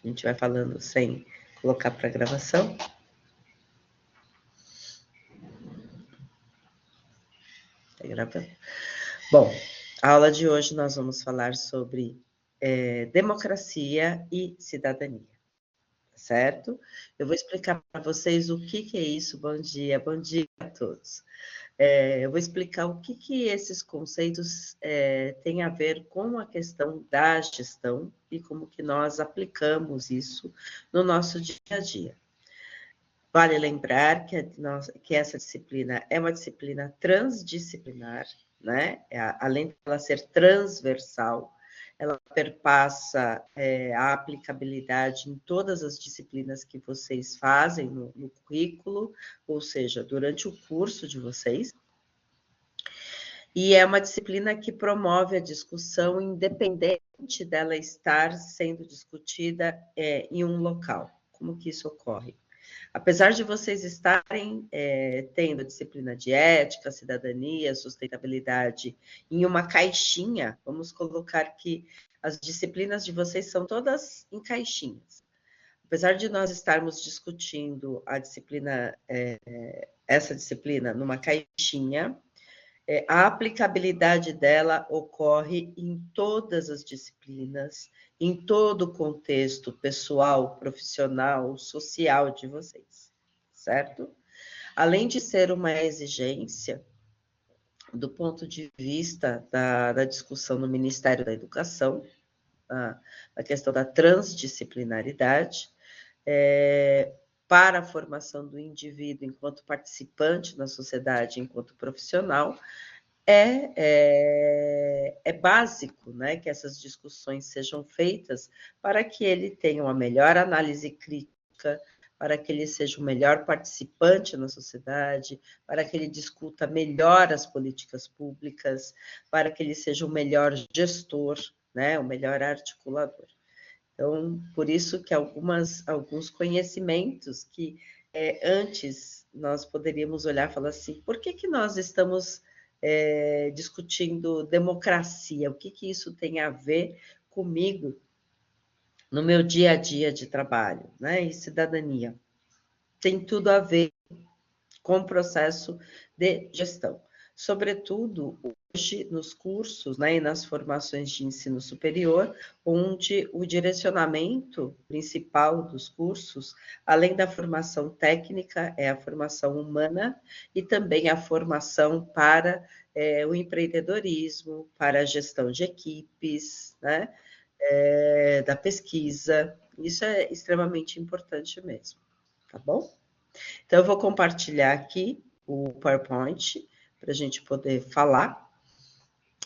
A gente vai falando sem colocar para gravação. Tá gravando? Bom, a aula de hoje nós vamos falar sobre democracia e cidadania, certo? Eu vou explicar para vocês o que é isso. Bom dia a todos. Eu vou explicar o que esses conceitos têm a ver com a questão da gestão e como que nós aplicamos isso no nosso dia a dia. Vale lembrar que essa disciplina é uma disciplina transdisciplinar, né? Além de ela ser transversal, ela perpassa a aplicabilidade em todas as disciplinas que vocês fazem no currículo, ou seja, durante o curso de vocês. E é uma disciplina que promove a discussão independente dela estar sendo discutida em um local. Como que isso ocorre? Apesar de vocês estarem tendo a disciplina de ética, cidadania, sustentabilidade em uma caixinha, vamos colocar que as disciplinas de vocês são todas em caixinhas. Apesar de nós estarmos discutindo a disciplina, essa disciplina numa caixinha, a aplicabilidade dela ocorre em todas as disciplinas, em todo o contexto pessoal, profissional, social de vocês, certo? Além de ser uma exigência, do ponto de vista da discussão no Ministério da Educação, a questão da transdisciplinaridade, para a formação do indivíduo enquanto participante na sociedade, enquanto profissional, é básico, né, que essas discussões sejam feitas para que ele tenha uma melhor análise crítica, para que ele seja o melhor participante na sociedade, para que ele discuta melhor as políticas públicas, para que ele seja o melhor gestor, né, o melhor articulador. Então, por isso que alguns conhecimentos que antes nós poderíamos olhar e falar assim, por que nós estamos discutindo democracia? O que isso tem a ver comigo no meu dia a dia de trabalho, né? E cidadania. Tem tudo a ver com o processo de gestão. Sobretudo, hoje, nos cursos, né, e nas formações de ensino superior, onde o direcionamento principal dos cursos, além da formação técnica, é a formação humana e também a formação para o empreendedorismo, para a gestão de equipes, né, da pesquisa. Isso é extremamente importante mesmo, tá bom? Então, eu vou compartilhar aqui o PowerPoint para a gente poder falar,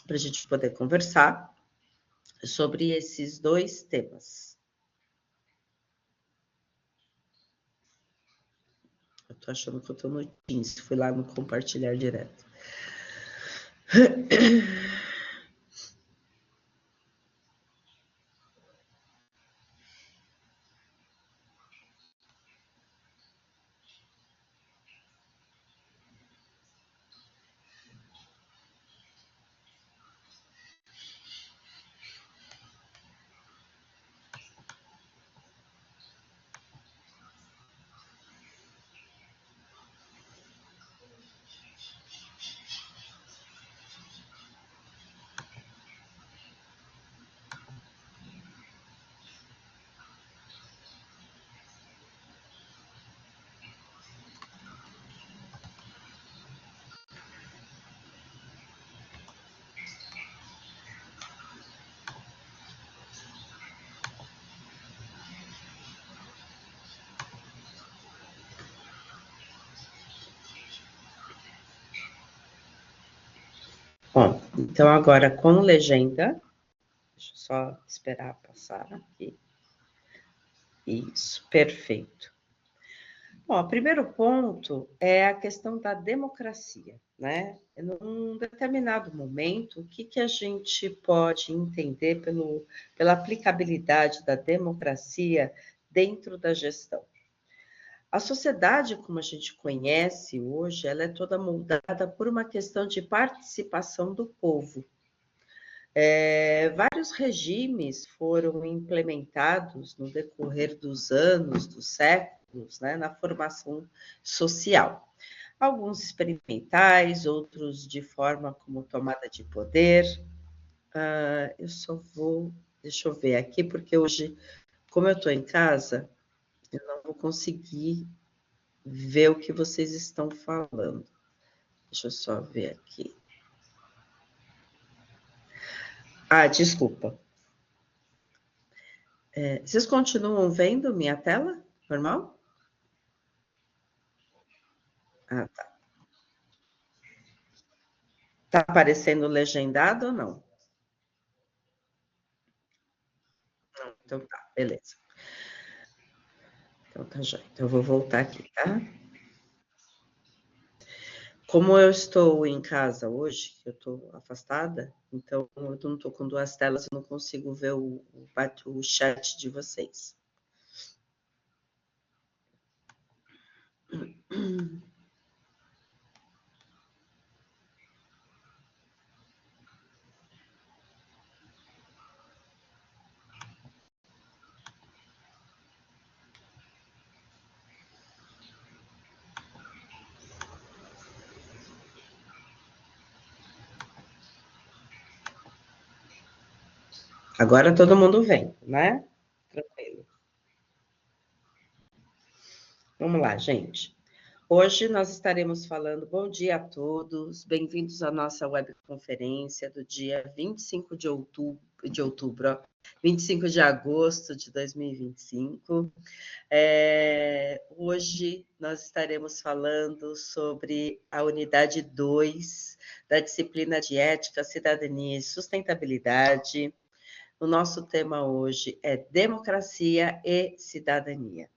para a gente poder conversar sobre esses dois temas. Eu estou achando que eu estou no Teams, fui lá no compartilhar direto. Bom, então agora com legenda, deixa eu só esperar passar aqui. Isso, perfeito. Bom, o primeiro ponto é a questão da democracia, né? Num determinado momento, o que a gente pode entender pela aplicabilidade da democracia dentro da gestão? A sociedade, como a gente conhece hoje, ela é toda moldada por uma questão de participação do povo. Vários regimes foram implementados no decorrer dos anos, dos séculos, né, na formação social. Alguns experimentais, outros de forma como tomada de poder. Eu só vou, deixa eu ver aqui, porque hoje, como eu estou em casa, eu não vou conseguir ver o que vocês estão falando. Deixa eu só ver aqui. Desculpa. Vocês continuam vendo minha tela? Normal? Tá. Tá aparecendo legendado ou não? Não, então tá, beleza. Então tá já. Então eu vou voltar aqui, tá? Como eu estou em casa hoje, eu estou afastada, então eu não estou com duas telas, eu não consigo ver o chat de vocês. Agora todo mundo vem, né? Tranquilo. Vamos lá, gente. Hoje nós estaremos falando, bom dia a todos, bem-vindos à nossa webconferência do dia 25 de outubro, ó, 25 de agosto de 2025. Hoje nós estaremos falando sobre a unidade 2 da disciplina de Ética, Cidadania e Sustentabilidade. O nosso tema hoje é Democracia e Cidadania.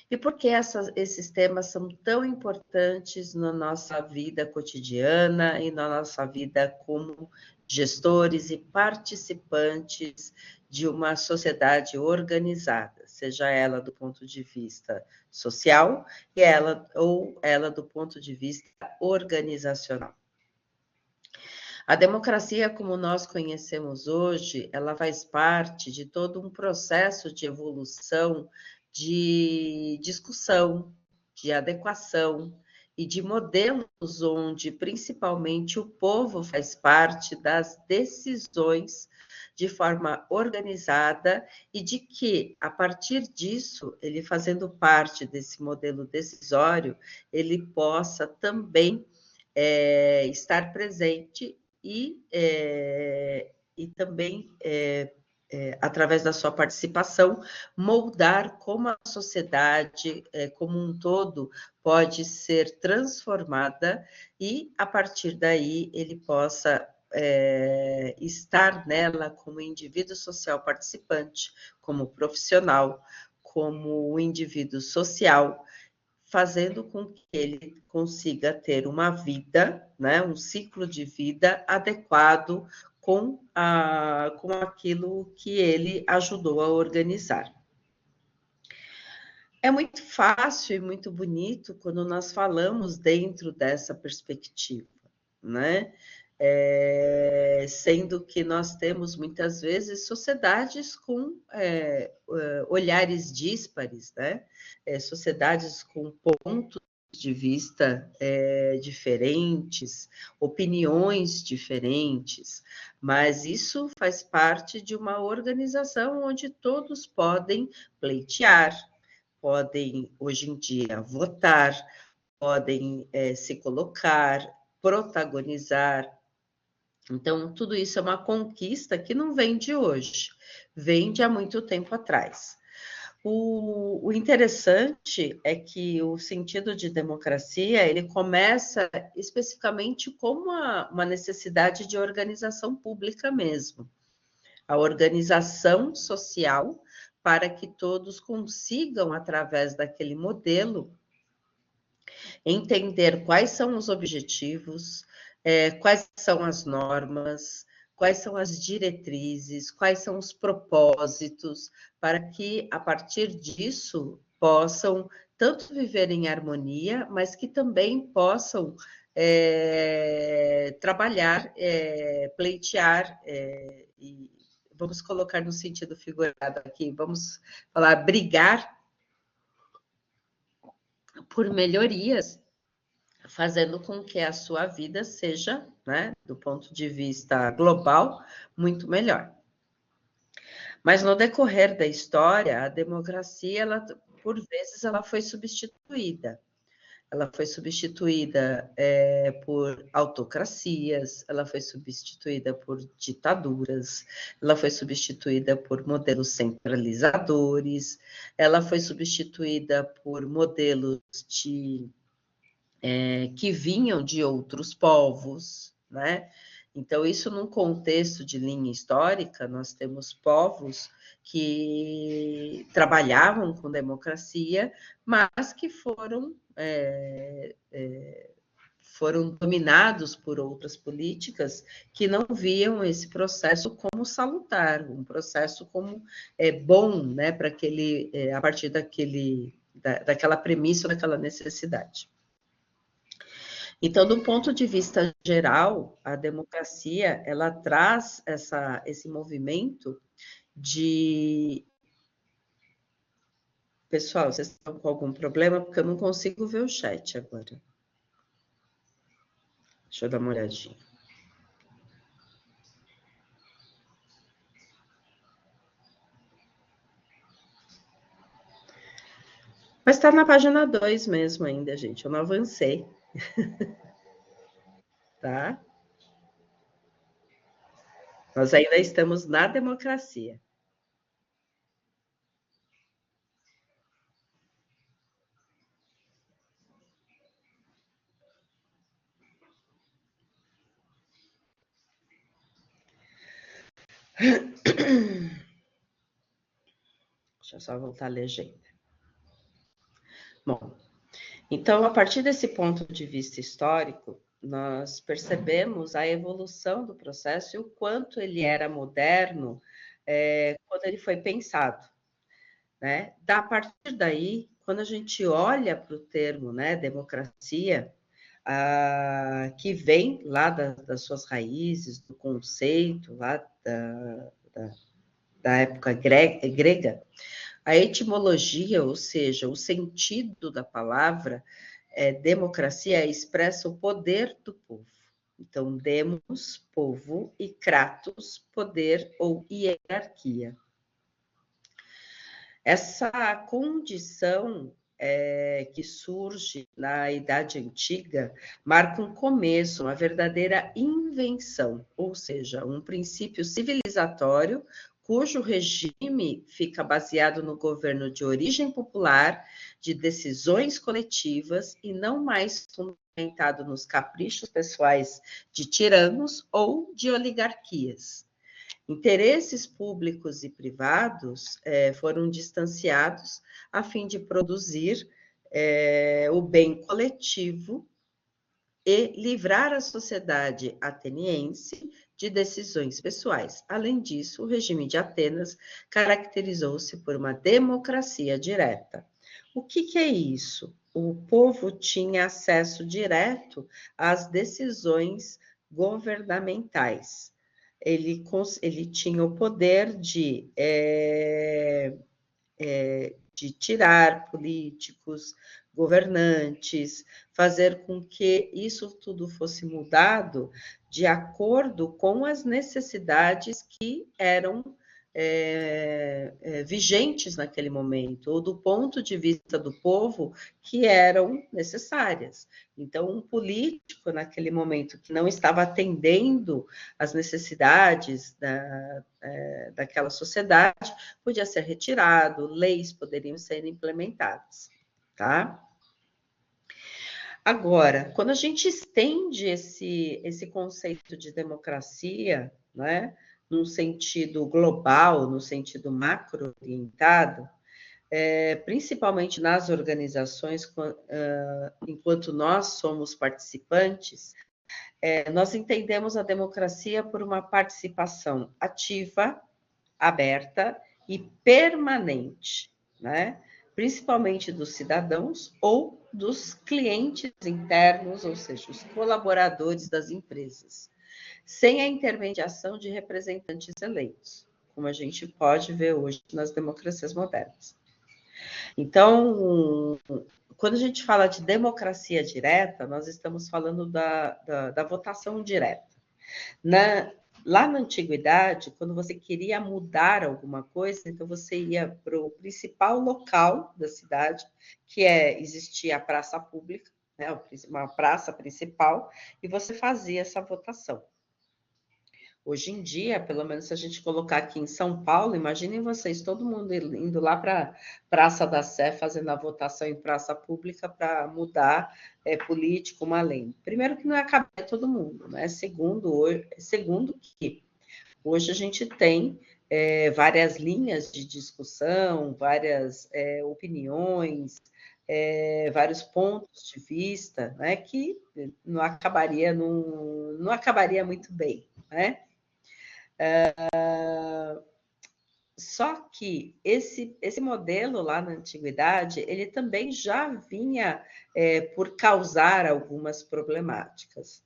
E por que esses temas são tão importantes na nossa vida cotidiana e na nossa vida como gestores e participantes de uma sociedade organizada, seja ela do ponto de vista social ou ela do ponto de vista organizacional. A democracia, como nós conhecemos hoje, ela faz parte de todo um processo de evolução, de discussão, de adequação e de modelos onde, principalmente, o povo faz parte das decisões de forma organizada e de que, a partir disso, ele fazendo parte desse modelo decisório, ele possa também estar presente e também, através da sua participação, moldar como a sociedade, como um todo, pode ser transformada e, a partir daí, ele possa estar nela como indivíduo social participante, como profissional, como indivíduo social, fazendo com que ele consiga ter uma vida, né, um ciclo de vida adequado com aquilo que ele ajudou a organizar. É muito fácil e muito bonito quando nós falamos dentro dessa perspectiva, né? Sendo que nós temos muitas vezes sociedades com olhares díspares, né? Sociedades com pontos de vista diferentes, opiniões diferentes, mas isso faz parte de uma organização onde todos podem pleitear, podem hoje em dia votar, podem se colocar, protagonizar. Então, tudo isso é uma conquista que não vem de hoje, vem de há muito tempo atrás. O interessante é que o sentido de democracia, ele começa especificamente como uma necessidade de organização pública mesmo. A organização social para que todos consigam, através daquele modelo, entender quais são os objetivos, quais são as normas, quais são as diretrizes, quais são os propósitos, para que, a partir disso, possam tanto viver em harmonia, mas que também possam trabalhar, pleitear, e vamos colocar no sentido figurado aqui, vamos falar brigar por melhorias, fazendo com que a sua vida seja, né, do ponto de vista global, muito melhor. Mas no decorrer da história, a democracia, por vezes, ela foi substituída. Ela foi substituída por autocracias, ela foi substituída por ditaduras, ela foi substituída por modelos centralizadores, ela foi substituída por modelos que vinham de outros povos, né? Então, isso num contexto de linha histórica, nós temos povos que trabalhavam com democracia, mas que foram dominados por outras políticas que não viam esse processo como salutar, um processo como bom, né, para a partir daquela premissa, daquela necessidade. Então, do ponto de vista geral, a democracia, ela traz esse movimento de... Pessoal, vocês estão com algum problema? Porque eu não consigo ver o chat agora. Deixa eu dar uma olhadinha. Mas está na página 2 mesmo ainda, gente. Eu não avancei. Tá? Nós ainda estamos na democracia. Deixa eu só voltar a legenda. Bom, então, a partir desse ponto de vista histórico, nós percebemos a evolução do processo e o quanto ele era moderno quando ele foi pensado, né? A partir daí, quando a gente olha para o termo, né, democracia, que vem lá das suas raízes, do conceito lá da época grega, a etimologia, ou seja, o sentido da palavra democracia, expressa o poder do povo. Então, demos, povo, e kratos, poder ou hierarquia. Essa condição que surge na Idade Antiga marca um começo, uma verdadeira invenção, ou seja, um princípio civilizatório cujo regime fica baseado no governo de origem popular, de decisões coletivas e não mais fundamentado nos caprichos pessoais de tiranos ou de oligarquias. Interesses públicos e privados foram distanciados a fim de produzir o bem coletivo e livrar a sociedade ateniense de decisões pessoais. Além disso, o regime de Atenas caracterizou-se por uma democracia direta. O que é isso? O povo tinha acesso direto às decisões governamentais. Ele tinha o poder de tirar políticos, governantes, fazer com que isso tudo fosse mudado de acordo com as necessidades que eram vigentes naquele momento, ou do ponto de vista do povo, que eram necessárias. Então, um político, naquele momento, que não estava atendendo às necessidades daquela sociedade, podia ser retirado, leis poderiam ser implementadas, tá? Agora, quando a gente estende esse conceito de democracia, né, num sentido global, no sentido macro-orientado, principalmente nas organizações, enquanto nós somos participantes, nós entendemos a democracia por uma participação ativa, aberta e permanente, né? principalmente dos cidadãos ou dos clientes internos, ou seja, os colaboradores das empresas, sem a intermediação de representantes eleitos, como a gente pode ver hoje nas democracias modernas. Então, quando a gente fala de democracia direta, nós estamos falando da votação direta. Lá na antiguidade, quando você queria mudar alguma coisa, então você ia para o principal local da cidade, que existia a praça pública, né, uma praça principal, e você fazia essa votação. Hoje em dia, pelo menos se a gente colocar aqui em São Paulo, imaginem vocês, todo mundo indo lá para a Praça da Sé, fazendo a votação em praça pública para mudar político, uma lei. Primeiro que não é caber todo mundo, né? Segundo que hoje a gente tem várias linhas de discussão, várias opiniões, vários pontos de vista, né? Que não acabaria muito bem, né? Só que esse modelo lá na antiguidade, ele também já vinha por causar algumas problemáticas.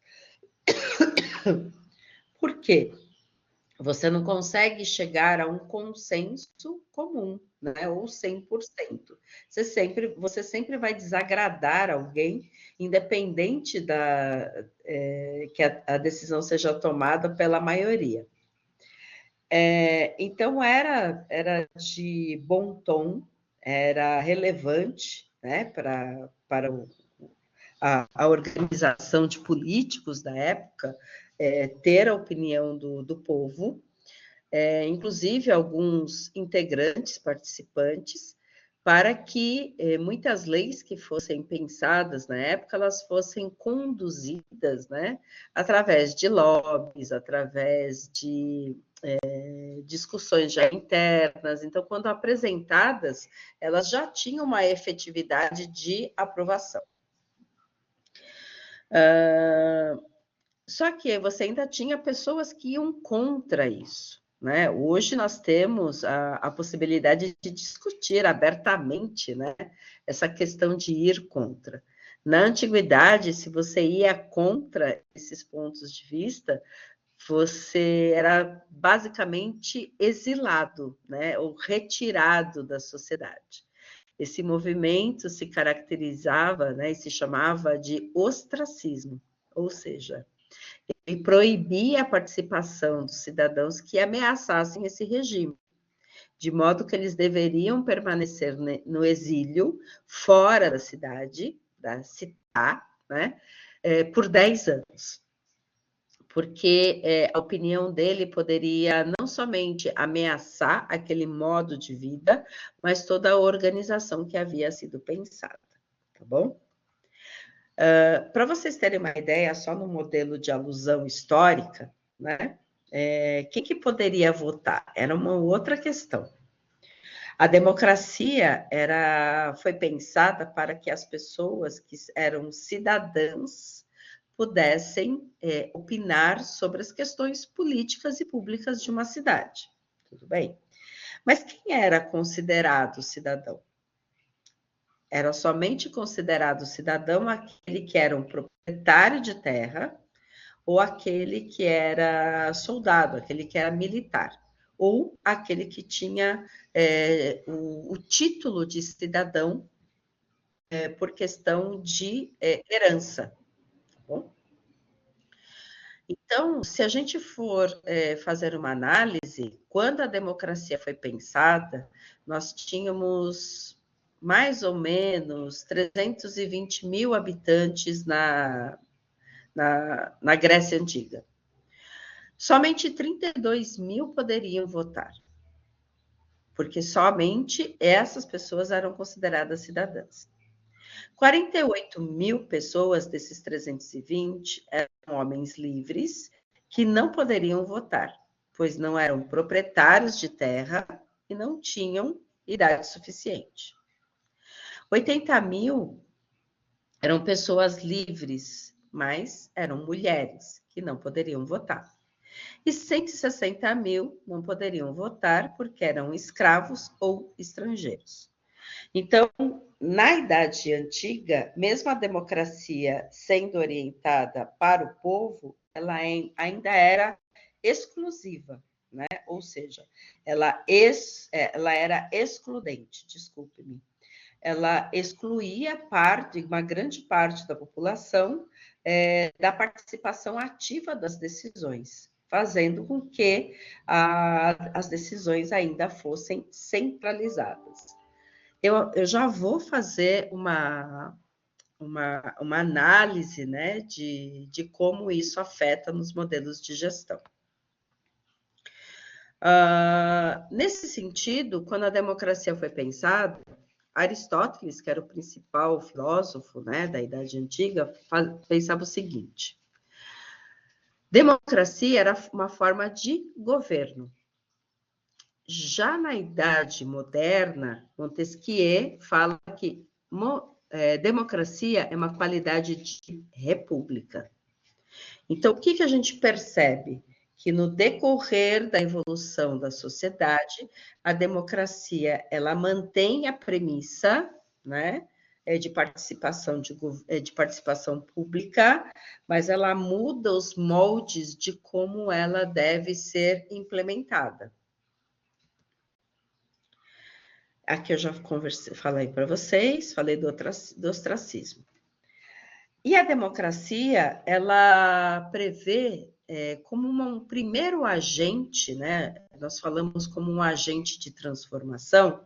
Por quê? Você não consegue chegar a um consenso comum, né? Ou 100%. Você sempre vai desagradar alguém, independente que a decisão seja tomada pela maioria. Então, era de bom tom, era relevante, né, para a organização de políticos da época ter a opinião do povo, inclusive alguns integrantes, participantes, para que muitas leis que fossem pensadas na época, elas fossem conduzidas, né, através de lobbies, através de discussões já internas. Então, quando apresentadas, elas já tinham uma efetividade de aprovação. Só que você ainda tinha pessoas que iam contra isso, né? Hoje nós temos a possibilidade de discutir abertamente, né, essa questão de ir contra. Na antiguidade, se você ia contra esses pontos de vista, você era basicamente exilado, né, ou retirado da sociedade. Esse movimento se caracterizava, né, e se chamava de ostracismo, ou seja, ele proibia a participação dos cidadãos que ameaçassem esse regime, de modo que eles deveriam permanecer no exílio, fora da cidade, né, por 10 anos. Porque a opinião dele poderia não somente ameaçar aquele modo de vida, mas toda a organização que havia sido pensada, tá bom? Para vocês terem uma ideia, só no modelo de alusão histórica, né? Quem que poderia votar? Era uma outra questão. A democracia foi pensada para que as pessoas que eram cidadãs pudessem opinar sobre as questões políticas e públicas de uma cidade. Tudo bem? Mas quem era considerado cidadão? Era somente considerado cidadão aquele que era um proprietário de terra ou aquele que era soldado, aquele que era militar, ou aquele que tinha o título de cidadão por questão de herança. Tá bom? Então, se a gente for fazer uma análise, quando a democracia foi pensada, nós tínhamos mais ou menos 320 mil habitantes na Grécia Antiga. Somente 32 mil poderiam votar, porque somente essas pessoas eram consideradas cidadãs. 48 mil pessoas desses 320 eram homens livres que não poderiam votar, pois não eram proprietários de terra e não tinham idade suficiente. 80 mil eram pessoas livres, mas eram mulheres que não poderiam votar. E 160 mil não poderiam votar porque eram escravos ou estrangeiros. Então, na Idade Antiga, mesmo a democracia sendo orientada para o povo, ela ainda era exclusiva, né? Ou seja, ela era excludente, desculpe-me. Ela excluía uma grande parte da população da participação ativa das decisões, fazendo com que as decisões ainda fossem centralizadas. Eu já vou fazer uma análise, né, de como isso afeta nos modelos de gestão. Nesse sentido, quando a democracia foi pensada, Aristóteles, que era o principal filósofo, né, da Idade Antiga, pensava o seguinte: democracia era uma forma de governo. Já na Idade Moderna, Montesquieu fala que democracia é uma qualidade de república. Então, o que a gente percebe? Que no decorrer da evolução da sociedade, a democracia ela mantém a premissa, né, de participação pública, mas ela muda os moldes de como ela deve ser implementada. Aqui eu já falei para vocês, falei do ostracismo. E a democracia, ela prevê como um primeiro agente, né? Nós falamos como um agente de transformação,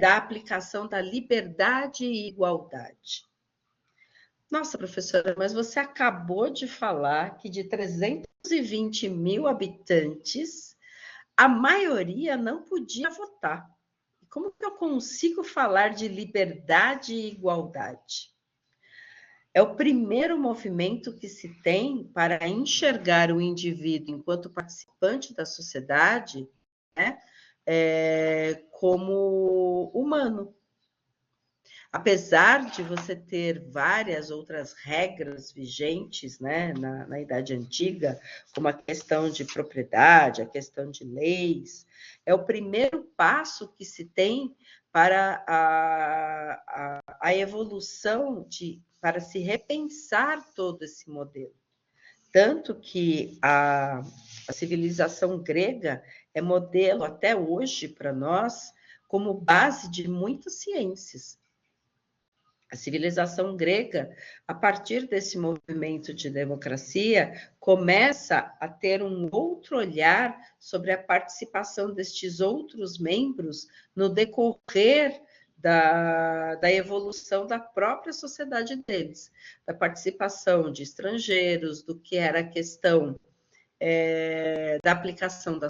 da aplicação da liberdade e igualdade. Nossa, professora, mas você acabou de falar que de 320 mil habitantes, a maioria não podia votar. Como que eu consigo falar de liberdade e igualdade? É o primeiro movimento que se tem para enxergar o indivíduo enquanto participante da sociedade, né, como humano. Apesar de você ter várias outras regras vigentes, né, na Idade Antiga, como a questão de propriedade, a questão de leis, é o primeiro passo que se tem para a evolução, para se repensar todo esse modelo. Tanto que a civilização grega é modelo até hoje para nós como base de muitas ciências. A civilização grega, a partir desse movimento de democracia, começa a ter um outro olhar sobre a participação destes outros membros no decorrer da evolução da própria sociedade deles, da participação de estrangeiros, do que era a questão da aplicação da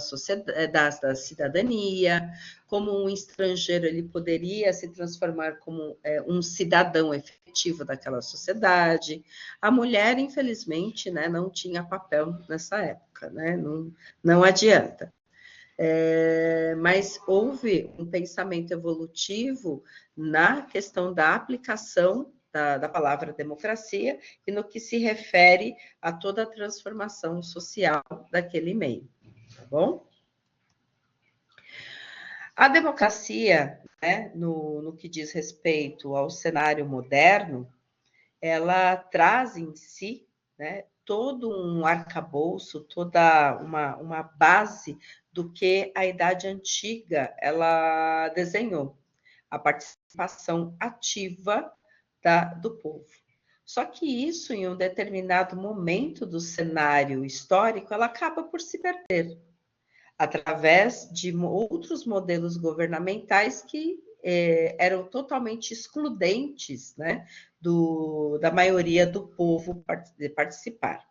cidadania, como um estrangeiro ele poderia se transformar como um cidadão efetivo daquela sociedade. A mulher, infelizmente, né, não tinha papel nessa época, né? Não adianta. Mas houve um pensamento evolutivo na questão da aplicação da palavra democracia e no que se refere a toda a transformação social daquele meio, tá bom? A democracia, né, no que diz respeito ao cenário moderno, ela traz em si, né, todo um arcabouço, toda uma base do que a Idade Antiga ela desenhou, a participação ativa do povo. Só que isso, em um determinado momento do cenário histórico, ela acaba por se perder, através de outros modelos governamentais que eram totalmente excludentes, né, da maioria do povo participar.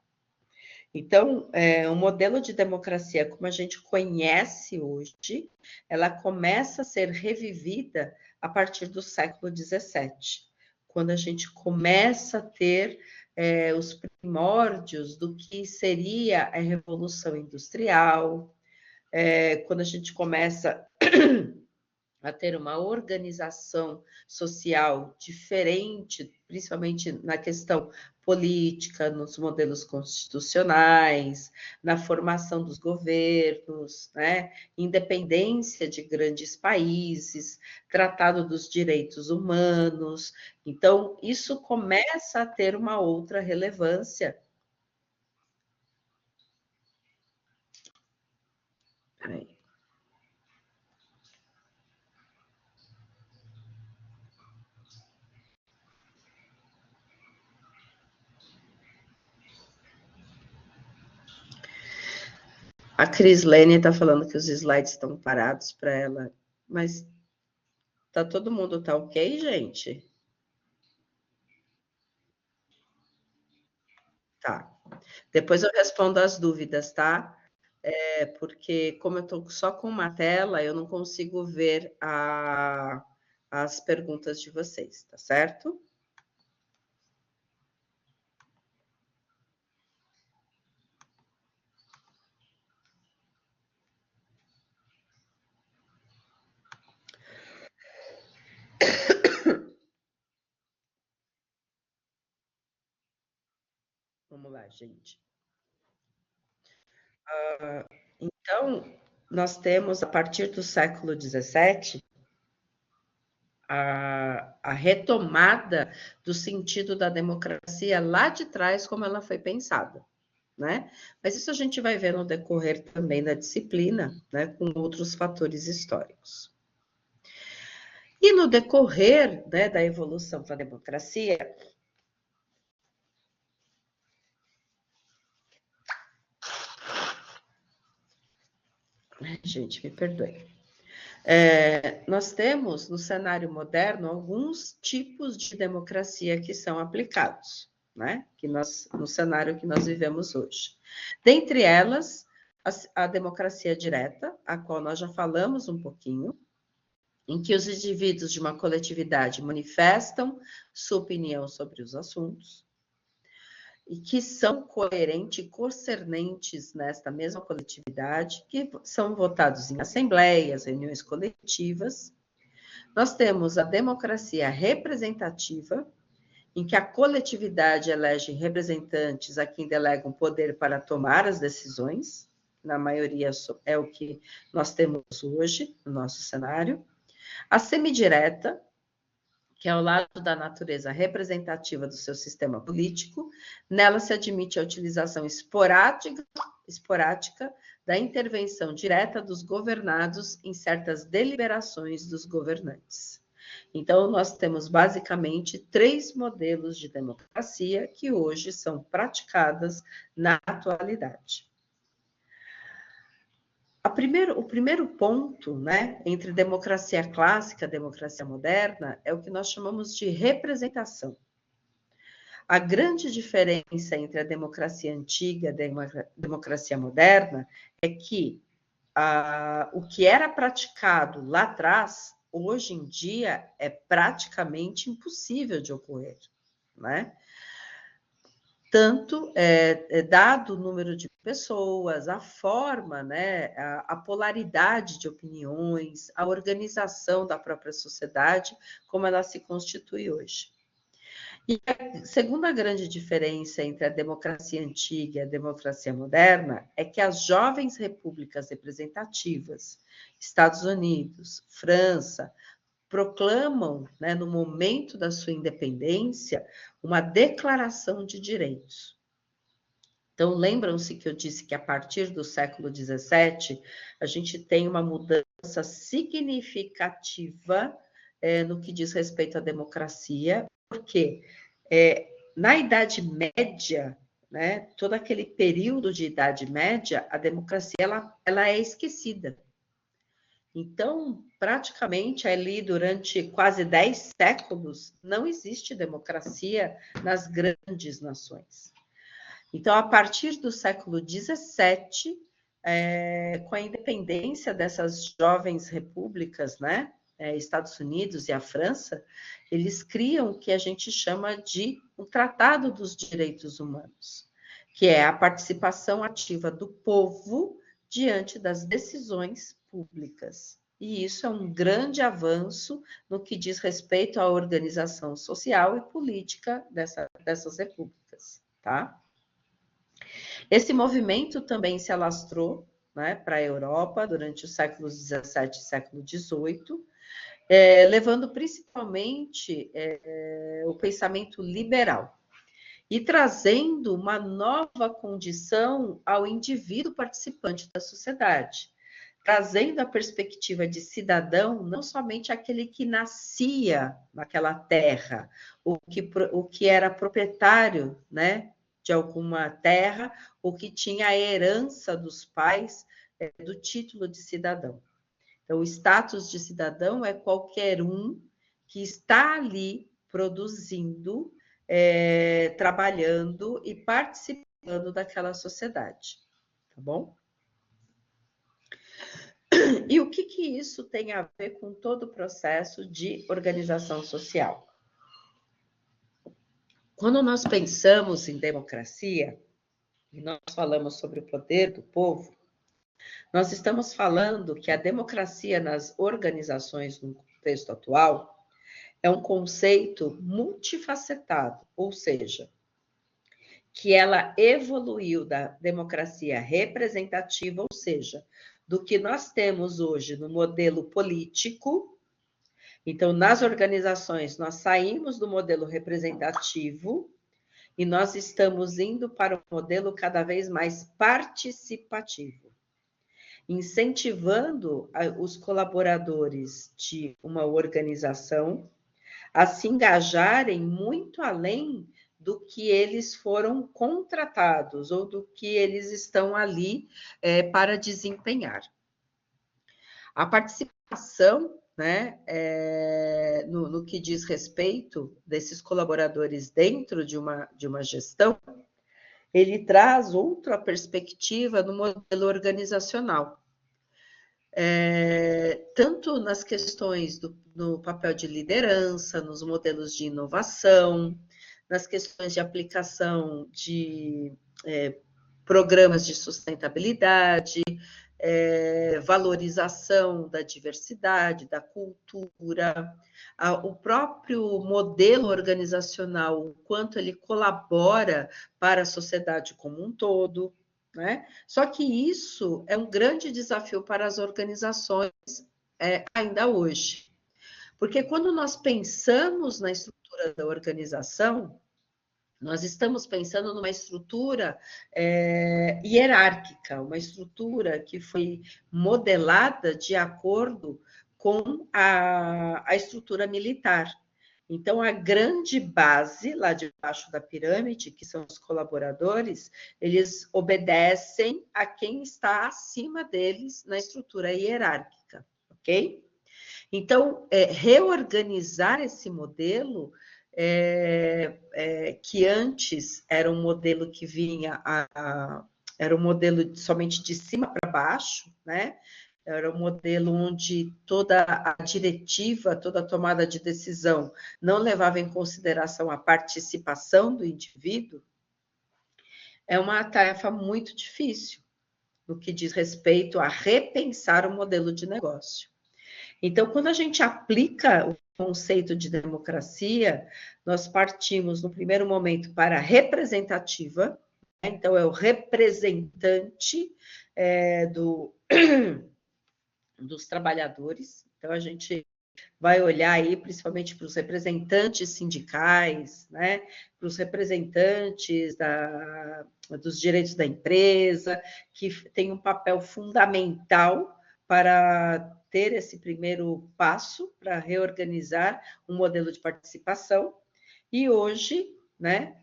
Então, o modelo de democracia, como a gente conhece hoje, ela começa a ser revivida a partir do século XVII, quando a gente começa a ter os primórdios do que seria a Revolução Industrial, quando a gente começa a ter uma organização social diferente, principalmente na questão política, nos modelos constitucionais, na formação dos governos, né? Independência de grandes países, tratado dos direitos humanos. Então, isso começa a ter uma outra relevância. Peraí. A Cris Lene está falando que os slides estão parados para ela, mas tá todo mundo tá ok, gente? Tá. Depois eu respondo as dúvidas, tá? Porque como eu estou só com uma tela, eu não consigo ver as perguntas de vocês, tá certo? Vamos lá, gente. Então, nós temos, a partir do século XVII, a retomada do sentido da democracia lá de trás, como ela foi pensada. Né? Mas isso a gente vai ver no decorrer também da disciplina, né, com outros fatores históricos. E no decorrer, né, da evolução da democracia, gente, me perdoe. Nós temos no cenário moderno alguns tipos de democracia que são aplicados, né? No cenário que nós vivemos hoje. Dentre elas, a democracia direta, a qual nós já falamos um pouquinho, em que os indivíduos de uma coletividade manifestam sua opinião sobre os assuntos e que são coerentes e concernentes nesta mesma coletividade, que são votados em assembleias, reuniões coletivas. Nós temos a democracia representativa, em que a coletividade elege representantes a quem delegam poder para tomar as decisões, na maioria é o que nós temos hoje no nosso cenário. A semidireta, que é ao lado da natureza representativa do seu sistema político, nela se admite a utilização esporádica da intervenção direta dos governados em certas deliberações dos governantes. Então, nós temos basicamente 3 modelos de democracia que hoje são praticadas na atualidade. O primeiro ponto, né, entre democracia clássica e democracia moderna é o que nós chamamos de representação. A grande diferença entre a democracia antiga e a democracia moderna é que o que era praticado lá atrás, hoje em dia, é praticamente impossível de ocorrer, né? Tanto dado o número de pessoas, a forma, né, a polaridade de opiniões, a organização da própria sociedade, como ela se constitui hoje. E a segunda grande diferença entre a democracia antiga e a democracia moderna é que as jovens repúblicas representativas, Estados Unidos, França, proclamam, né, no momento da sua independência, uma declaração de direitos. Então, lembram-se que eu disse que a partir do século XVII, a gente tem uma mudança significativa no que diz respeito à democracia, porque na Idade Média, né, todo aquele período de Idade Média, a democracia ela é esquecida. Então, praticamente ali durante quase 10 séculos, não existe democracia nas grandes nações. Então, a partir do século XVII, com a independência dessas jovens repúblicas, né, Estados Unidos e a França, eles criam o que a gente chama de um Tratado dos Direitos Humanos, que é a participação ativa do povo diante das decisões públicas. e isso é um grande avanço no que diz respeito à organização social e política dessas repúblicas, tá? Esse movimento também se alastrou, né, para a Europa durante os séculos 17 e século 18, levando principalmente o pensamento liberal e trazendo uma nova condição ao indivíduo participante da sociedade, trazendo a perspectiva de cidadão, não somente aquele que nascia naquela terra, o que era proprietário, né, de alguma terra, o que tinha a herança dos pais do título de cidadão. Então, o status de cidadão é qualquer um que está ali produzindo, trabalhando e participando daquela sociedade, tá bom? E o que isso tem a ver com todo o processo de organização social? Quando nós pensamos em democracia, e nós falamos sobre o poder do povo, nós estamos falando que a democracia nas organizações no contexto atual é um conceito multifacetado, ou seja, que ela evoluiu da democracia representativa, ou seja, do que nós temos hoje no modelo político. Então, nas organizações, nós saímos do modelo representativo e nós estamos indo para um modelo cada vez mais participativo, incentivando os colaboradores de uma organização a se engajarem muito além do que eles foram contratados ou do que eles estão ali para desempenhar. A participação, né, no que diz respeito desses colaboradores dentro de uma gestão, ele traz outra perspectiva no modelo organizacional. Tanto nas questões do papel de liderança, nos modelos de inovação, nas questões de aplicação de programas de sustentabilidade, valorização da diversidade, da cultura, o próprio modelo organizacional, o quanto ele colabora para a sociedade como um todo, né? Só que isso é um grande desafio para as organizações ainda hoje. Porque quando nós pensamos na estrutura da organização, nós estamos pensando numa estrutura hierárquica, uma estrutura que foi modelada de acordo com a estrutura militar. Então, a grande base lá debaixo da pirâmide, que são os colaboradores, eles obedecem a quem está acima deles na estrutura hierárquica, ok? Então, reorganizar esse modelo, que antes era um modelo que vinha, era um modelo somente de cima para baixo, né? Era um modelo onde toda a diretiva, toda a tomada de decisão não levava em consideração a participação do indivíduo. É uma tarefa muito difícil no que diz respeito a repensar o modelo de negócio. Então, quando a gente aplica o conceito de democracia, nós partimos, no primeiro momento, para a representativa, né? Então, é o representante dos trabalhadores. Então, a gente vai olhar aí principalmente para os representantes sindicais, né? Para os representantes dos direitos da empresa, que tem um papel fundamental para ter esse primeiro passo para reorganizar um modelo de participação. E hoje, né,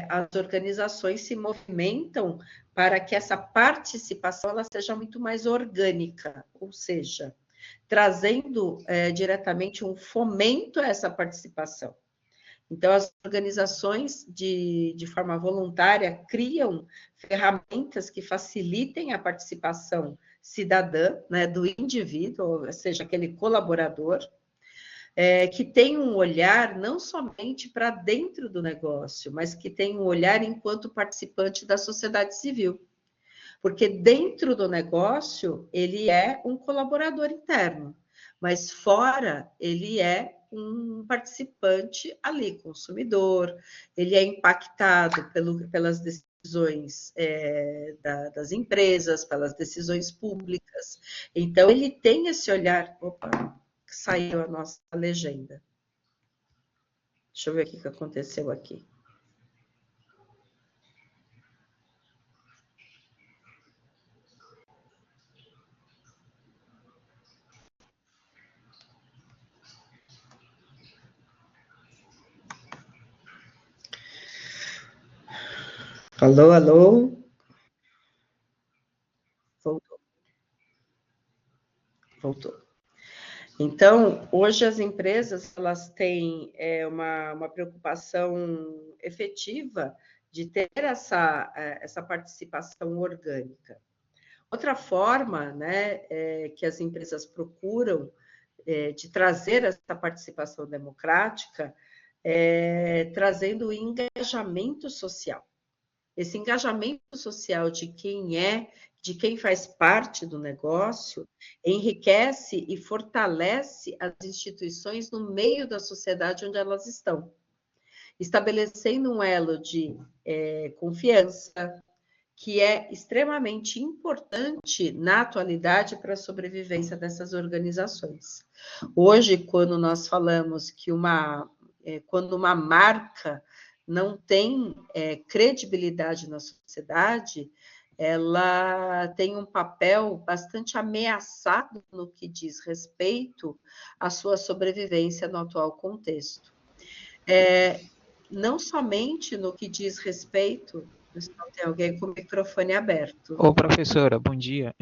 as organizações se movimentam para que essa participação ela seja muito mais orgânica, ou seja, trazendo diretamente um fomento a essa participação. Então, as organizações, de forma voluntária, criam ferramentas que facilitem a participação cidadã, né, do indivíduo, ou seja, aquele colaborador, que tem um olhar não somente para dentro do negócio, mas que tem um olhar enquanto participante da sociedade civil. Porque dentro do negócio, ele é um colaborador interno, mas fora, ele é um participante ali, consumidor, ele é impactado pelas decisões das empresas, pelas decisões públicas. Então, ele tem esse olhar. Opa, saiu a nossa legenda. Deixa eu ver o que aconteceu aqui. Alô, alô? Voltou. Voltou. Então, hoje as empresas elas têm uma preocupação efetiva de ter essa participação orgânica. Outra forma, né, que as empresas procuram de trazer essa participação democrática trazendo o engajamento social. Esse engajamento social de quem faz parte do negócio, enriquece e fortalece as instituições no meio da sociedade onde elas estão, estabelecendo um elo de confiança, que é extremamente importante na atualidade para a sobrevivência dessas organizações. Hoje, quando nós falamos que quando uma marca não tem credibilidade na sociedade, ela tem um papel bastante ameaçado no que diz respeito à sua sobrevivência no atual contexto. Não somente no que diz respeito... Tem alguém com o microfone aberto. Ô, professora, bom dia.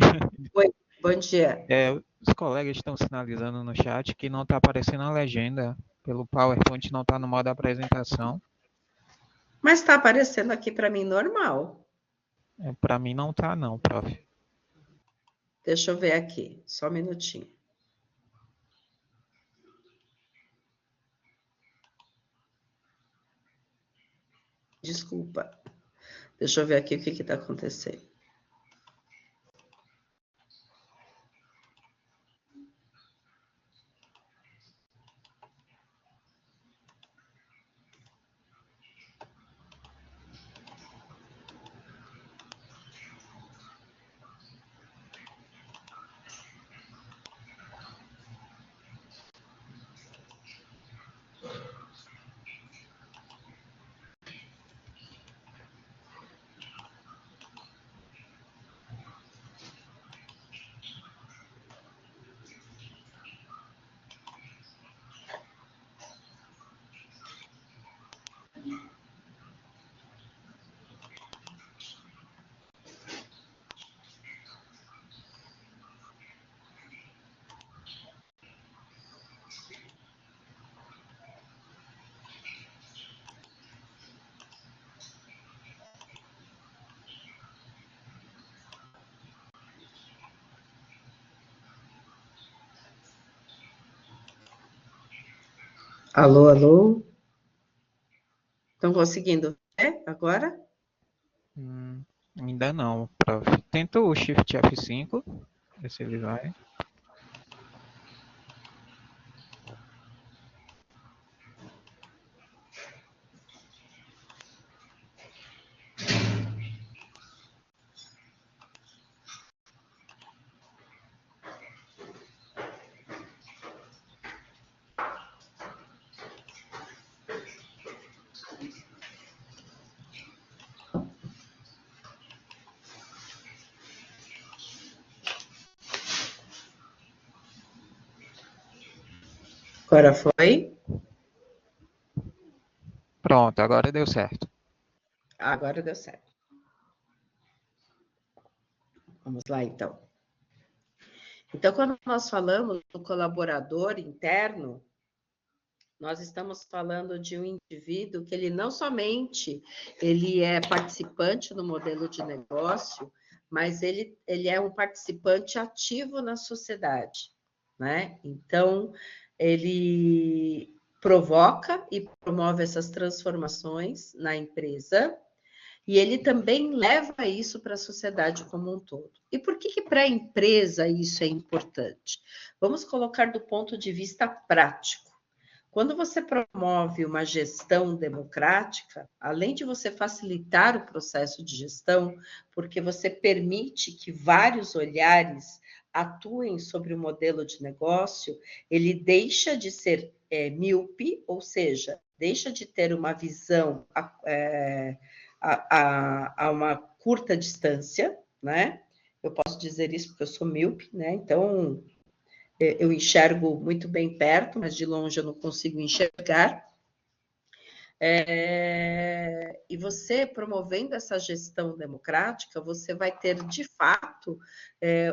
Oi, bom dia. Os colegas estão sinalizando no chat que não está aparecendo a legenda pelo PowerPoint, não está no modo apresentação. Mas está aparecendo aqui para mim normal. Para mim não está não, prof. Deixa eu ver aqui, só um minutinho. Desculpa. Deixa eu ver aqui o que está acontecendo. Alô, alô? Estão conseguindo ver agora? Ainda não, prof. Tenta o Shift F5, ver se ele vai. Agora foi? Pronto, agora deu certo. Agora deu certo. Vamos lá, então. Então, quando nós falamos do colaborador interno, nós estamos falando de um indivíduo que ele não somente ele é participante no modelo de negócio, mas ele é um participante ativo na sociedade, né? Então, ele provoca e promove essas transformações na empresa E ele também leva isso para a sociedade como um todo. E por que para a empresa isso é importante? Vamos colocar do ponto de vista prático. Quando você promove uma gestão democrática, além de você facilitar o processo de gestão, porque você permite que vários olhares atuem sobre o modelo de negócio, ele deixa de ser míope, ou seja, deixa de ter uma visão a uma curta distância, né? Eu posso dizer isso porque eu sou míope, né? Então, eu enxergo muito bem perto, mas de longe eu não consigo enxergar. E você promovendo essa gestão democrática, você vai ter de fato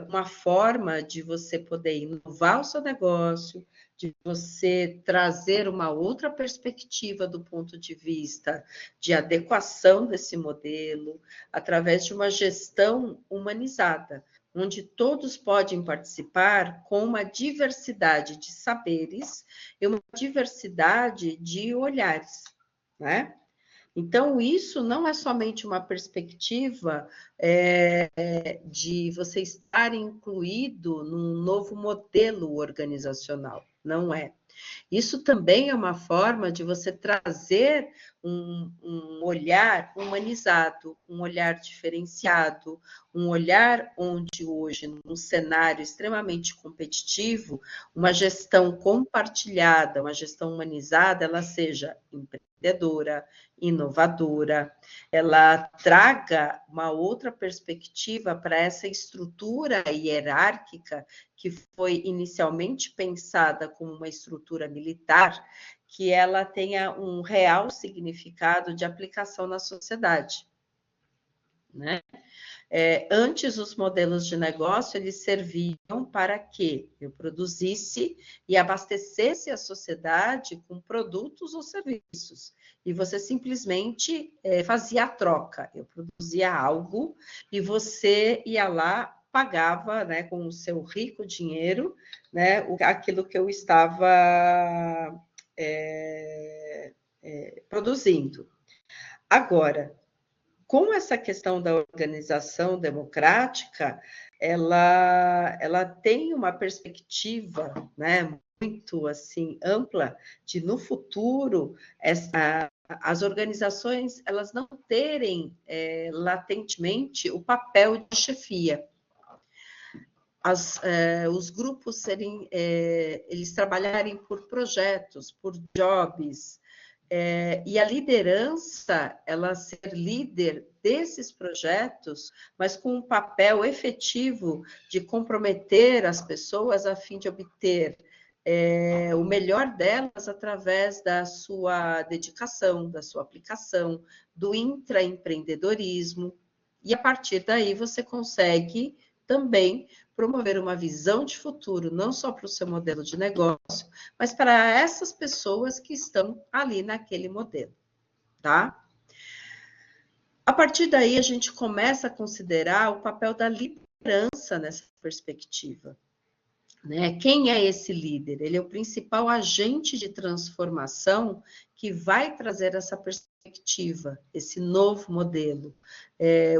uma forma de você poder inovar o seu negócio, de você trazer uma outra perspectiva do ponto de vista de adequação desse modelo, através de uma gestão humanizada, onde todos podem participar com uma diversidade de saberes e uma diversidade de olhares, né? Então, isso não é somente uma perspectiva de você estar incluído num novo modelo organizacional, não é. Isso também é uma forma de você trazer um olhar humanizado, um olhar diferenciado, um olhar onde hoje, num cenário extremamente competitivo, uma gestão compartilhada, uma gestão humanizada, ela seja empreendedora, inovadora, ela traga uma outra perspectiva para essa estrutura hierárquica que foi inicialmente pensada como uma estrutura militar, que ela tenha um real significado de aplicação na sociedade, né? Antes, os modelos de negócio, eles serviam para que eu produzisse e abastecesse a sociedade com produtos ou serviços. E você simplesmente fazia a troca. Eu produzia algo e você ia lá, pagava, né, com o seu rico dinheiro, né, aquilo que eu estava produzindo. Agora, com essa questão da organização democrática, ela tem uma perspectiva, né, muito assim ampla de no futuro as organizações elas não terem latentemente o papel de chefia. Os grupos eles trabalharem por projetos, por jobs, e a liderança, ela ser líder desses projetos, mas com um papel efetivo de comprometer as pessoas a fim de obter o melhor delas através da sua dedicação, da sua aplicação, do intraempreendedorismo, e a partir daí você consegue também promover uma visão de futuro, não só para o seu modelo de negócio, mas para essas pessoas que estão ali naquele modelo, tá? A partir daí, a gente começa a considerar o papel da liderança nessa perspectiva, né? Quem é esse líder? Ele é o principal agente de transformação que vai trazer essa perspectiva, esse novo modelo,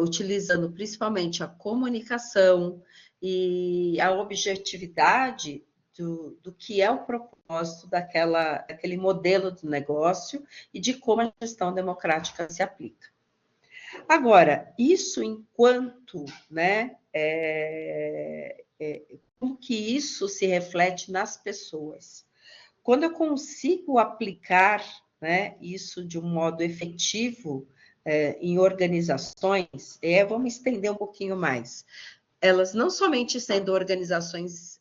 utilizando principalmente a comunicação e a objetividade do que é o propósito daquele modelo de negócio e de como a gestão democrática se aplica. Agora, isso enquanto, né, como que isso se reflete nas pessoas? Quando eu consigo aplicar, né, isso de um modo efetivo em organizações, vamos estender um pouquinho mais. Elas não somente sendo organizações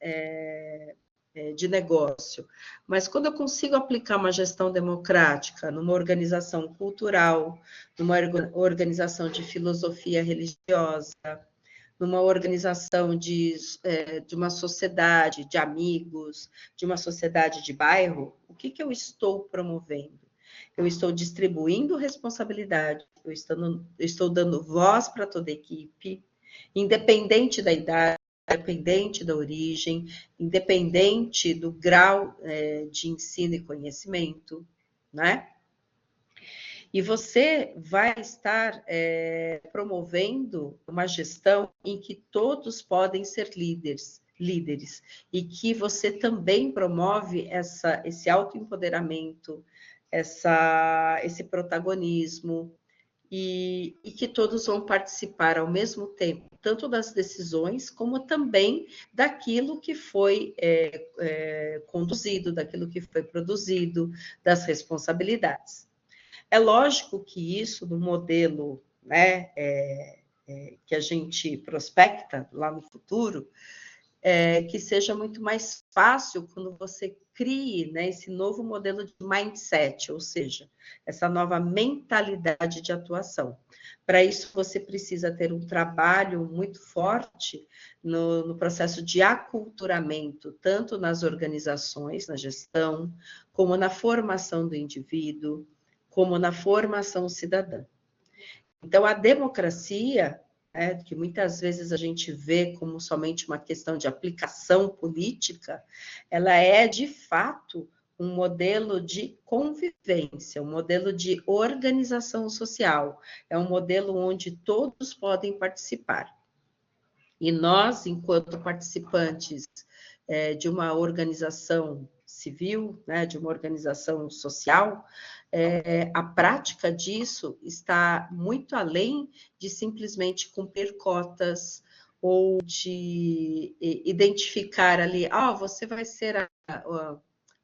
de negócio, mas quando eu consigo aplicar uma gestão democrática numa organização cultural, numa organização de filosofia religiosa, numa organização de uma sociedade de amigos, de uma sociedade de bairro, o que eu estou promovendo? Eu estou distribuindo responsabilidade, eu estou dando voz para toda a equipe, independente da idade, independente da origem, independente do grau de ensino e conhecimento, né? E você vai estar promovendo uma gestão em que todos podem ser líderes, e que você também promove esse autoempoderamento, esse protagonismo, e que todos vão participar ao mesmo tempo, tanto das decisões, como também daquilo que foi conduzido, daquilo que foi produzido, das responsabilidades. É lógico que isso, no modelo, né, que a gente prospecta lá no futuro, que seja muito mais fácil quando você crie, né, esse novo modelo de mindset, ou seja, essa nova mentalidade de atuação. Para isso, você precisa ter um trabalho muito forte no processo de aculturamento, tanto nas organizações, na gestão, como na formação do indivíduo, como na formação cidadã. Então, a democracia, que muitas vezes a gente vê como somente uma questão de aplicação política, ela é, de fato, um modelo de convivência, um modelo de organização social, é um modelo onde todos podem participar. E nós, enquanto participantes de uma organização civil, né, de uma organização social, a prática disso está muito além de simplesmente cumprir cotas ou de identificar ali, você vai ser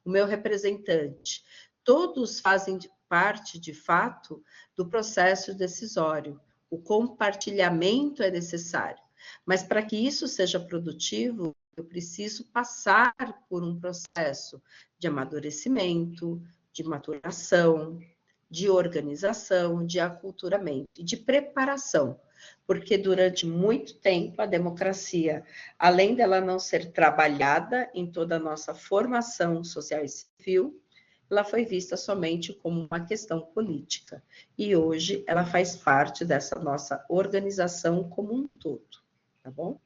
o meu representante. Todos fazem parte, de fato, do processo decisório. O compartilhamento é necessário. Mas para que isso seja produtivo, eu preciso passar por um processo de amadurecimento, de maturação, de organização, de aculturamento e de preparação. Porque durante muito tempo a democracia, além dela não ser trabalhada em toda a nossa formação social e civil, ela foi vista somente como uma questão política. E hoje ela faz parte dessa nossa organização como um todo. Tá bom?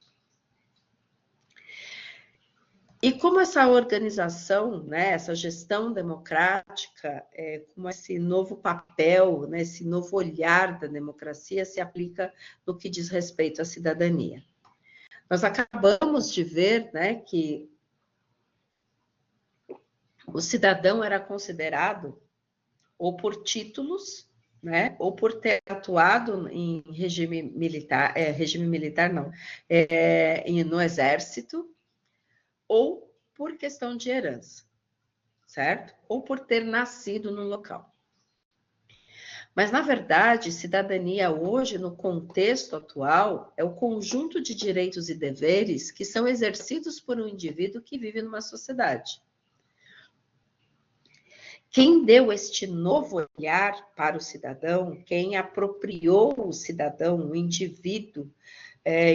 E como essa organização, né, essa gestão democrática, como esse novo papel, né, esse novo olhar da democracia se aplica no que diz respeito à cidadania? Nós acabamos de ver, né, que o cidadão era considerado ou por títulos, né, ou por ter atuado em regime militar não, no exército, ou por questão de herança, certo? Ou por ter nascido no local. Mas, na verdade, cidadania hoje, no contexto atual, é o conjunto de direitos e deveres que são exercidos por um indivíduo que vive numa sociedade. Quem deu este novo olhar para o cidadão, quem apropriou o cidadão, o indivíduo,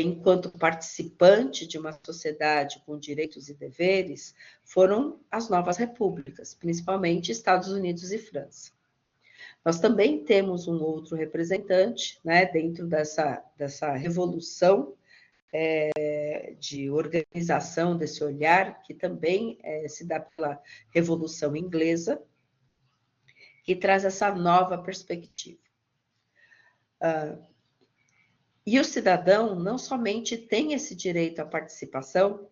enquanto participante de uma sociedade com direitos e deveres, foram as novas repúblicas, principalmente Estados Unidos e França. Nós também temos um outro representante, né, dentro dessa revolução de organização desse olhar, que também se dá pela Revolução Inglesa, que traz essa nova perspectiva. E o cidadão não somente tem esse direito à participação,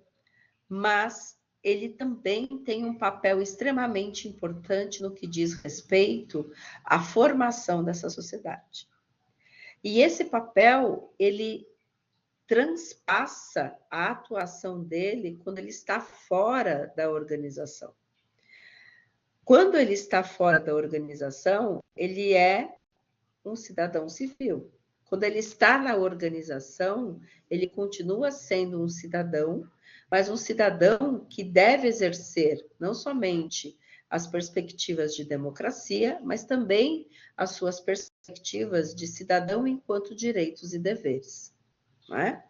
mas ele também tem um papel extremamente importante no que diz respeito à formação dessa sociedade. E esse papel, ele transpassa a atuação dele quando ele está fora da organização. Quando ele está fora da organização, ele é um cidadão civil. Quando ele está na organização, ele continua sendo um cidadão, mas um cidadão que deve exercer não somente as perspectivas de democracia, mas também as suas perspectivas de cidadão enquanto direitos e deveres. Não é?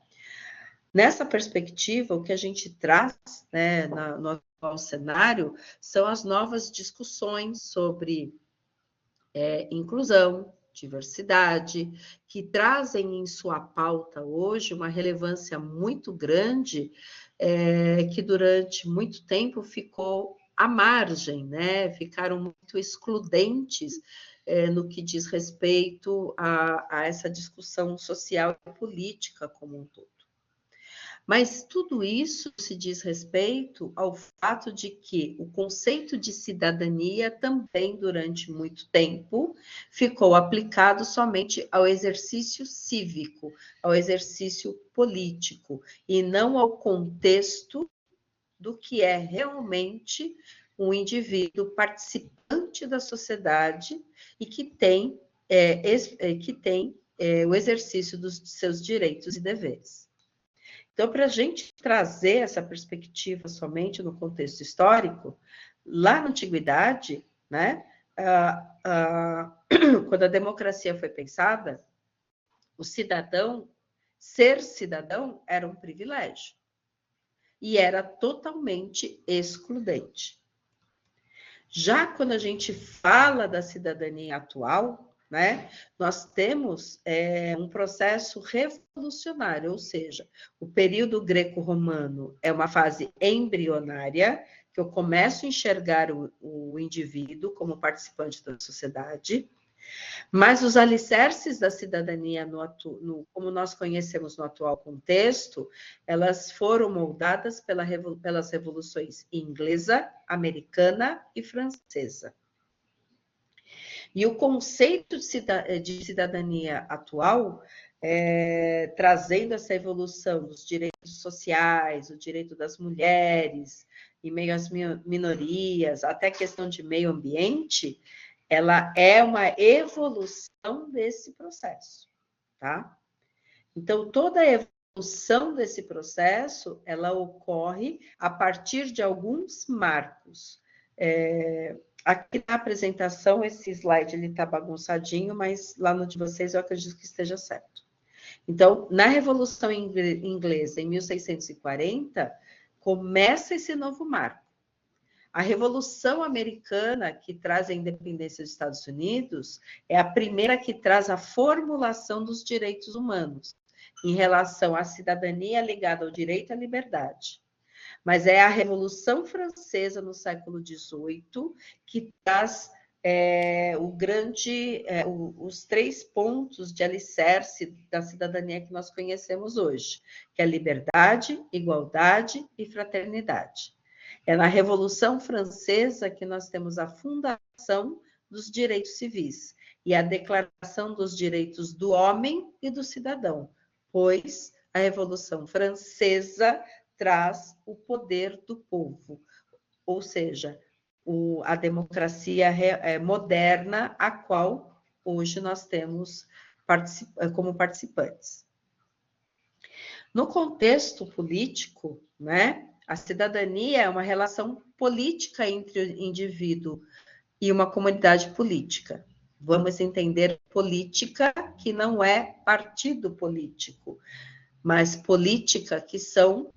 Nessa perspectiva, o que a gente traz, né, no atual cenário são as novas discussões sobre inclusão, diversidade, que trazem em sua pauta hoje uma relevância muito grande, que durante muito tempo ficou à margem, né? Ficaram muito excludentes no que diz respeito a essa discussão social e política como um todo. Mas tudo isso se diz respeito ao fato de que o conceito de cidadania também, durante muito tempo, ficou aplicado somente ao exercício cívico, ao exercício político, e não ao contexto do que é realmente um indivíduo participante da sociedade e que tem o exercício dos seus direitos e deveres. Então, para a gente trazer essa perspectiva somente no contexto histórico, lá na antiguidade, né, quando a democracia foi pensada, ser cidadão era um privilégio e era totalmente excludente. Já quando a gente fala da cidadania atual, né, nós temos um processo revolucionário, ou seja, o período greco-romano é uma fase embrionária, que eu começo a enxergar o indivíduo como participante da sociedade, mas os alicerces da cidadania, como nós conhecemos no atual contexto, elas foram moldadas pelas revoluções inglesa, americana e francesa. E o conceito de cidadania atual, trazendo essa evolução dos direitos sociais, o direito das mulheres, em meio às minorias, até a questão de meio ambiente, ela é uma evolução desse processo, tá? Então, toda a evolução desse processo, ela ocorre a partir de alguns marcos. Aqui na apresentação, esse slide ele está bagunçadinho, mas lá no de vocês eu acredito que esteja certo. Então, na Revolução Inglesa, em 1640, começa esse novo marco. A Revolução Americana, que traz a independência dos Estados Unidos, é a primeira que traz a formulação dos direitos humanos, em relação à cidadania ligada ao direito à liberdade. Mas é a Revolução Francesa, no século XVIII, que traz os 3 pontos de alicerce da cidadania que nós conhecemos hoje, que é liberdade, igualdade e fraternidade. É na Revolução Francesa que nós temos a fundação dos direitos civis e a declaração dos direitos do homem e do cidadão, pois a Revolução Francesa traz o poder do povo, ou seja, a democracia moderna, a qual hoje nós temos como participantes. No contexto político, né, a cidadania é uma relação política entre o indivíduo e uma comunidade política. Vamos entender política, que não é partido político, mas política, que são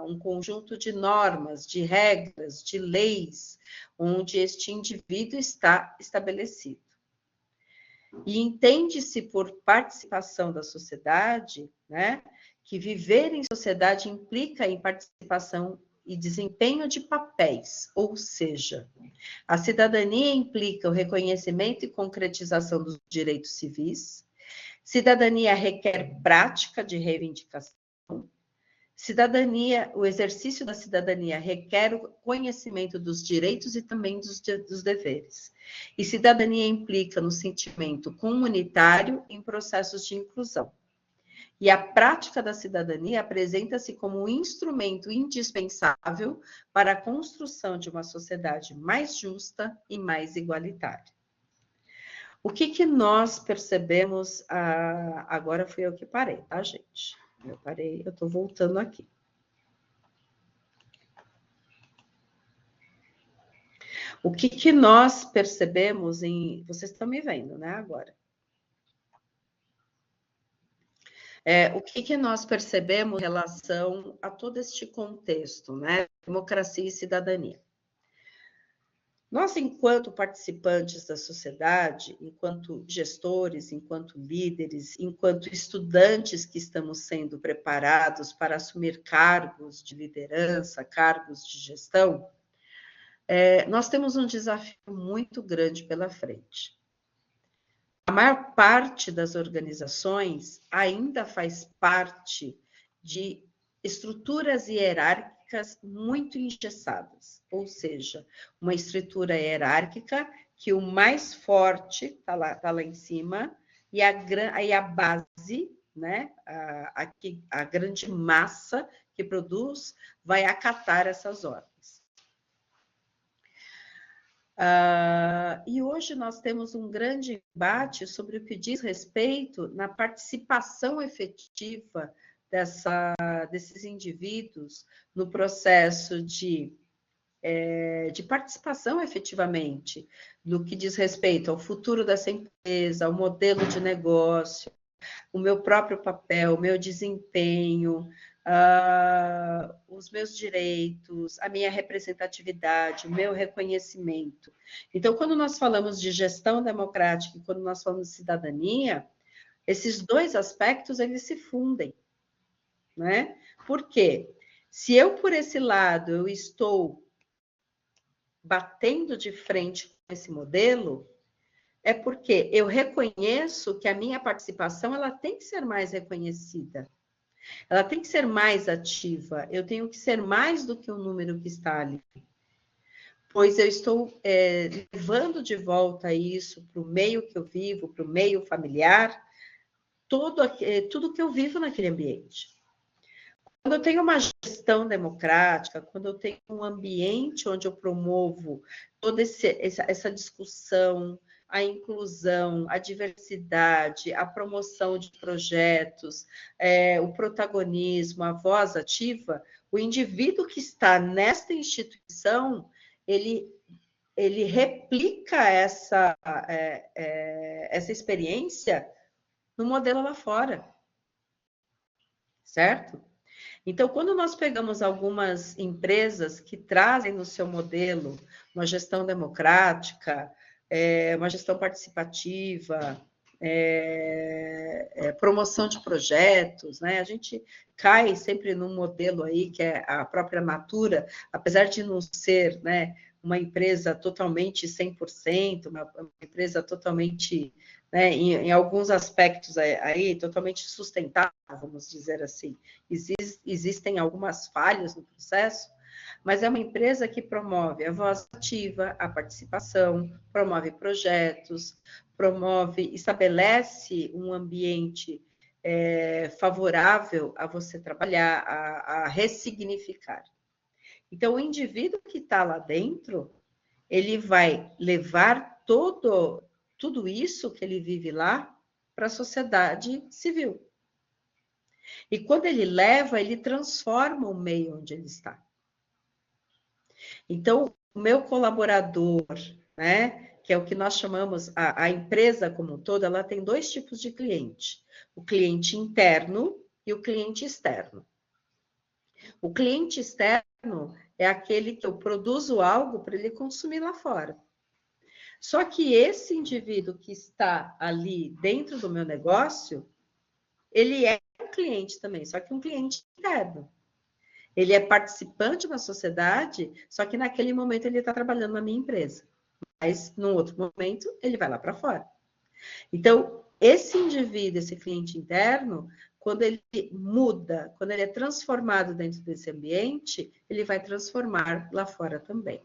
um conjunto de normas, de regras, de leis, onde este indivíduo está estabelecido. E entende-se por participação da sociedade, né, que viver em sociedade implica em participação e desempenho de papéis, ou seja, a cidadania implica o reconhecimento e concretização dos direitos civis, cidadania requer prática de reivindicação, o exercício da cidadania requer o conhecimento dos direitos e também dos deveres. E cidadania implica no sentimento comunitário em processos de inclusão. E a prática da cidadania apresenta-se como um instrumento indispensável para a construção de uma sociedade mais justa e mais igualitária. O que nós percebemos? Agora fui eu que parei, tá, gente? Eu parei, eu estou voltando aqui. O que nós percebemos Vocês estão me vendo, né, agora? O que nós percebemos em relação a todo este contexto, né? Democracia e cidadania. Nós, enquanto participantes da sociedade, enquanto gestores, enquanto líderes, enquanto estudantes que estamos sendo preparados para assumir cargos de liderança, cargos de gestão, nós temos um desafio muito grande pela frente. A maior parte das organizações ainda faz parte de estruturas hierárquicas muito engessadas, ou seja, uma estrutura hierárquica que o mais forte está lá em cima e a base, né, a grande massa que produz, vai acatar essas ordens. E hoje nós temos um grande embate sobre o que diz respeito na participação efetiva desses indivíduos no processo de participação efetivamente, no que diz respeito ao futuro dessa empresa, ao modelo de negócio, o meu próprio papel, o meu desempenho, os meus direitos, a minha representatividade, o meu reconhecimento. Então, quando nós falamos de gestão democrática e quando nós falamos de cidadania, esses dois aspectos, eles se fundem, né? Por quê? Se eu, por esse lado, eu estou batendo de frente com esse modelo, é porque eu reconheço que a minha participação ela tem que ser mais reconhecida. Ela tem que ser mais ativa. Eu tenho que ser mais do que o número que está ali. Pois eu estou levando de volta isso para o meio que eu vivo, para o meio familiar, tudo que eu vivo naquele ambiente. Quando eu tenho uma gestão democrática, quando eu tenho um ambiente onde eu promovo toda essa discussão, a inclusão, a diversidade, a promoção de projetos, o protagonismo, a voz ativa, o indivíduo que está nesta instituição, ele replica essa experiência no modelo lá fora, certo? Então, quando nós pegamos algumas empresas que trazem no seu modelo uma gestão democrática, uma gestão participativa, promoção de projetos, né? A gente cai sempre num modelo aí que é a própria Natura, apesar de não ser, né, uma empresa totalmente 100%, uma empresa totalmente, né, em alguns aspectos aí, totalmente sustentável, vamos dizer assim. Existem algumas falhas no processo, mas é uma empresa que promove a voz ativa, a participação, promove projetos, estabelece um ambiente favorável a você trabalhar, a ressignificar. Então, o indivíduo que está lá dentro, ele vai levar tudo isso que ele vive lá para a sociedade civil. E quando ele leva, ele transforma o meio onde ele está. Então, o meu colaborador, né, que é o que nós chamamos, a empresa como um todo, ela tem dois tipos de cliente. O cliente interno e o cliente externo. O cliente externo é aquele que eu produzo algo para ele consumir lá fora. Só que esse indivíduo que está ali dentro do meu negócio, ele é um cliente também, só que um cliente interno. Ele é participante de uma sociedade, só que naquele momento ele está trabalhando na minha empresa. Mas, num outro momento, ele vai lá para fora. Então, esse indivíduo, esse cliente interno, quando ele muda, quando ele é transformado dentro desse ambiente, ele vai transformar lá fora também.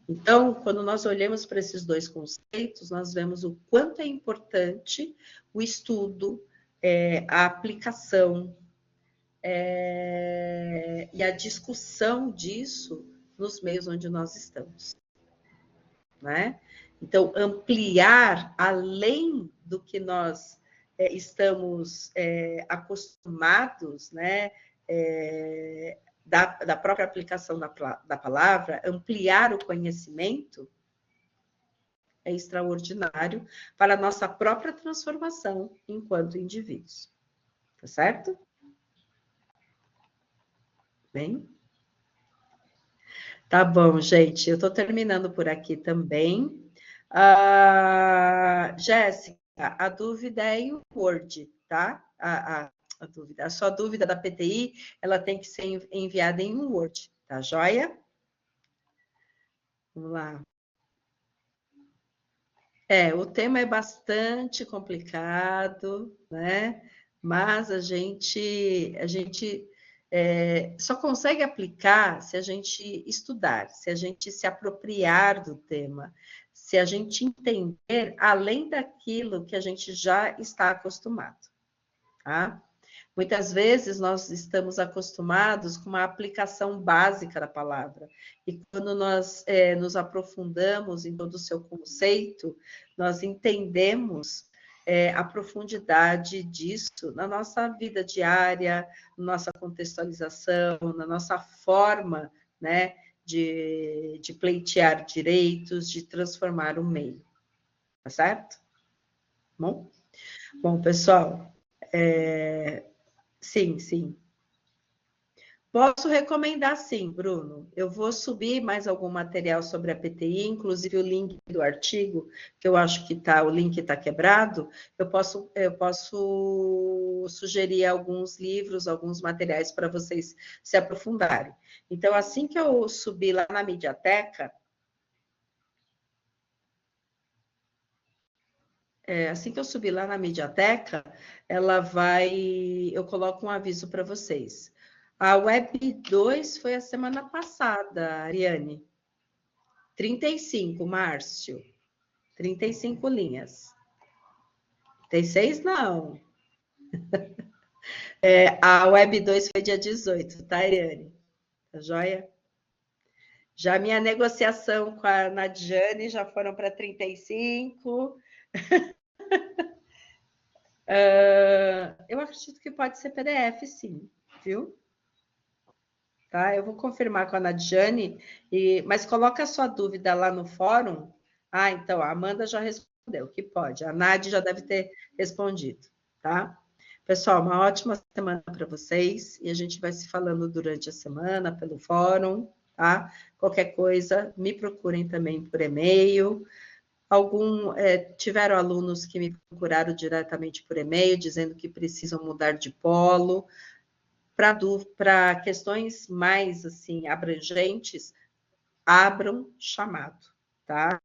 Então, quando nós olhamos para esses dois conceitos, nós vemos o quanto é importante o estudo, a aplicação e a discussão disso nos meios onde nós estamos, né? Então, ampliar além do que nós estamos acostumados, né? Da própria aplicação da palavra, ampliar o conhecimento é extraordinário para a nossa própria transformação enquanto indivíduos. Tá certo? Bem? Tá bom, gente. Eu estou terminando por aqui também. Jéssica, a dúvida é em Word, tá? A sua dúvida da PTI, ela tem que ser enviada em Word, tá joia? Vamos lá. O tema é bastante complicado, né? Mas a gente só consegue aplicar se a gente estudar, se a gente se apropriar do tema, se a gente entender além daquilo que a gente já está acostumado, tá? Muitas vezes nós estamos acostumados com uma aplicação básica da palavra, e quando nós nos aprofundamos em todo o seu conceito, nós entendemos a profundidade disso na nossa vida diária, na nossa contextualização, na nossa forma, né, de pleitear direitos, de transformar o meio, tá certo? Bom, pessoal, sim, sim. Posso recomendar sim, Bruno. Eu vou subir mais algum material sobre a PTI, inclusive o link do artigo, que eu acho que o link está quebrado. Eu posso sugerir alguns livros, alguns materiais para vocês se aprofundarem. Então, assim que eu subir lá na Mediateca, eu coloco um aviso para vocês. A Web 2 foi a semana passada, Ariane. 35, Márcio. 35 linhas. 36, não. A Web 2 foi dia 18, tá, Ariane? Tá joia? Já minha negociação com a Nadiane já foram para 35. Eu acredito que pode ser PDF, sim, viu? Tá? Eu vou confirmar com a Nadiane, mas coloca a sua dúvida lá no fórum. Então, a Amanda já respondeu que pode. A Nadi já deve ter respondido, tá? Pessoal, uma ótima semana para vocês e a gente vai se falando durante a semana pelo fórum, tá? Qualquer coisa, me procurem também por e-mail. Tiveram alunos que me procuraram diretamente por e-mail, dizendo que precisam mudar de polo. Para questões mais assim abrangentes, abram chamado, tá?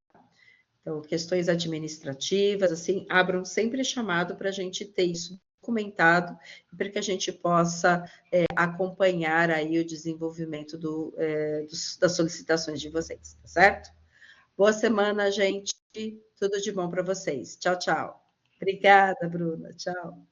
Então, questões administrativas, assim, abram sempre chamado para a gente ter isso documentado, para que a gente possa acompanhar aí o desenvolvimento das solicitações de vocês, tá certo? Boa semana, gente. Tudo de bom para vocês. Tchau, tchau. Obrigada, Bruna. Tchau.